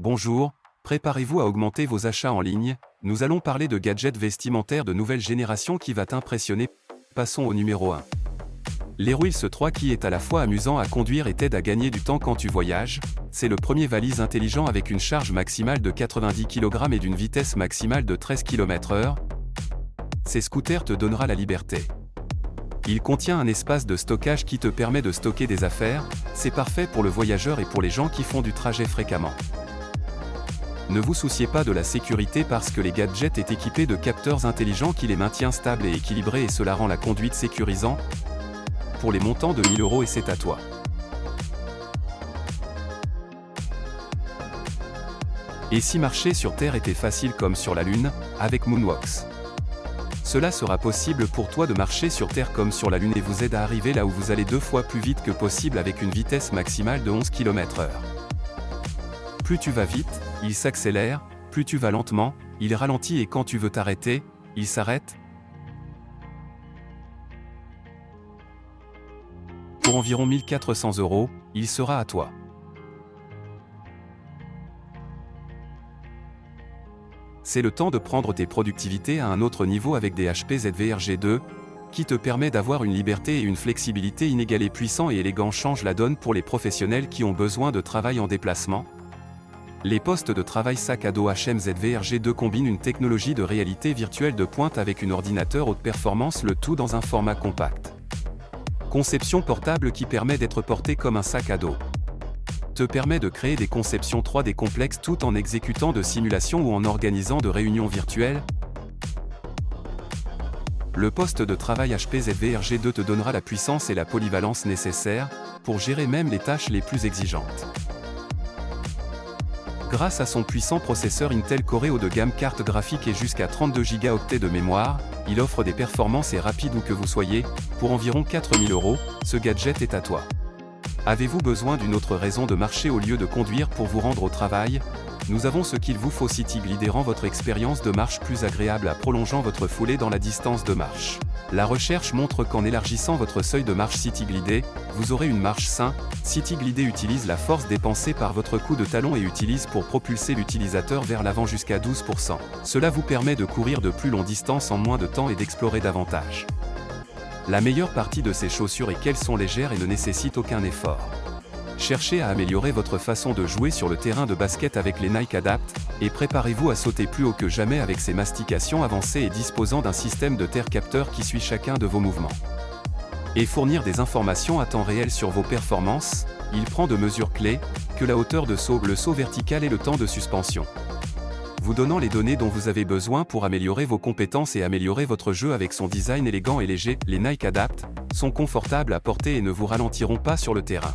Bonjour, préparez-vous à augmenter vos achats en ligne, nous allons parler de gadgets vestimentaires de nouvelle génération qui va t'impressionner. Passons au numéro 1. L'Airwheels 3 qui est à la fois amusant à conduire et t'aide à gagner du temps quand tu voyages, c'est le premier valise intelligent avec une charge maximale de 90 kg et d'une vitesse maximale de 13 km/h. Ces scooters te donnera la liberté. Il contient un espace de stockage qui te permet de stocker des affaires, c'est parfait pour le voyageur et pour les gens qui font du trajet fréquemment. Ne vous souciez pas de la sécurité parce que les gadgets est équipés de capteurs intelligents qui les maintiennent stables et équilibrés et cela rend la conduite sécurisante. Pour les montants de 1000 € et c'est à toi. Et si marcher sur Terre était facile comme sur la Lune, avec Moonwalks? Cela sera possible pour toi de marcher sur Terre comme sur la Lune et vous aide à arriver là où vous allez 2 fois plus vite que possible avec une vitesse maximale de 11 km/h. Plus tu vas vite, il s'accélère, plus tu vas lentement, il ralentit et quand tu veux t'arrêter, il s'arrête. Pour environ 1400 €, il sera à toi. C'est le temps de prendre tes productivités à un autre niveau avec des HP ZV-RG2, qui te permet d'avoir une liberté et une flexibilité inégalées. Puissant et élégant change la donne pour les professionnels qui ont besoin de travail en déplacement. Les postes de travail sac à dos HM ZV-RG2 combinent une technologie de réalité virtuelle de pointe avec un ordinateur haute performance, le tout dans un format compact. Conception portable qui permet d'être porté comme un sac à dos. Te permet de créer des conceptions 3D complexes tout en exécutant de simulations ou en organisant de réunions virtuelles. Le poste de travail HP ZV-RG2 te donnera la puissance et la polyvalence nécessaires pour gérer même les tâches les plus exigeantes. Grâce à son puissant processeur Intel Core haut de gamme, carte graphique et jusqu'à 32 Go de mémoire, il offre des performances et rapides où que vous soyez. Pour environ 4000 €, ce gadget est à toi. Avez-vous besoin d'une autre raison de marcher au lieu de conduire pour vous rendre au travail? Nous avons ce qu'il vous faut. CityGlide rend votre expérience de marche plus agréable en prolongeant votre foulée dans la distance de marche. La recherche montre qu'en élargissant votre seuil de marche CityGlide, vous aurez une marche saine. CityGlide utilise la force dépensée par votre coup de talon et utilise pour propulser l'utilisateur vers l'avant jusqu'à 12%. Cela vous permet de courir de plus longues distances en moins de temps et d'explorer davantage. La meilleure partie de ces chaussures est qu'elles sont légères et ne nécessitent aucun effort. Cherchez à améliorer votre façon de jouer sur le terrain de basket avec les Nike Adapt, et préparez-vous à sauter plus haut que jamais avec ces mastications avancées et disposant d'un système de terre capteur qui suit chacun de vos mouvements. Et fournir des informations à temps réel sur vos performances, il prend de mesures clés, que la hauteur de saut, le saut vertical et le temps de suspension. Vous donnant les données dont vous avez besoin pour améliorer vos compétences et améliorer votre jeu avec son design élégant et léger. Les Nike Adapt sont confortables à porter et ne vous ralentiront pas sur le terrain.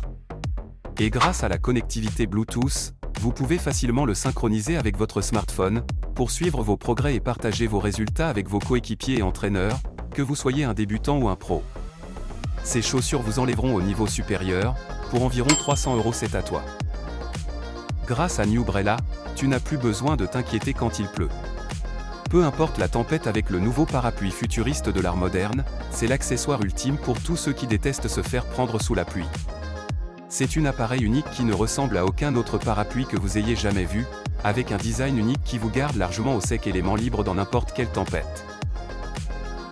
Et grâce à la connectivité Bluetooth, vous pouvez facilement le synchroniser avec votre smartphone, pour suivre vos progrès et partager vos résultats avec vos coéquipiers et entraîneurs, que vous soyez un débutant ou un pro. Ces chaussures vous enlèveront au niveau supérieur, pour environ 300 €, c'est à toi. Grâce à Newbrella, tu n'as plus besoin de t'inquiéter quand il pleut. Peu importe la tempête avec le nouveau parapluie futuriste de l'art moderne, c'est l'accessoire ultime pour tous ceux qui détestent se faire prendre sous la pluie. C'est un appareil unique qui ne ressemble à aucun autre parapluie que vous ayez jamais vu, avec un design unique qui vous garde largement au sec et les mains libres dans n'importe quelle tempête.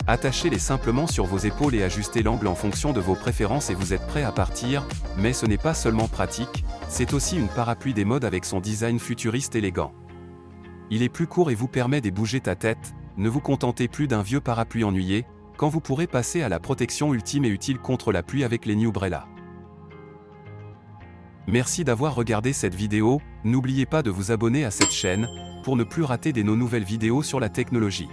Attachez-les simplement sur vos épaules et ajustez l'angle en fonction de vos préférences et vous êtes prêt à partir, mais ce n'est pas seulement pratique, c'est aussi une parapluie des modes avec son design futuriste élégant. Il est plus court et vous permet de bouger ta tête, ne vous contentez plus d'un vieux parapluie ennuyé, quand vous pourrez passer à la protection ultime et utile contre la pluie avec les Newbrella. Merci d'avoir regardé cette vidéo, n'oubliez pas de vous abonner à cette chaîne, pour ne plus rater nos nouvelles vidéos sur la technologie.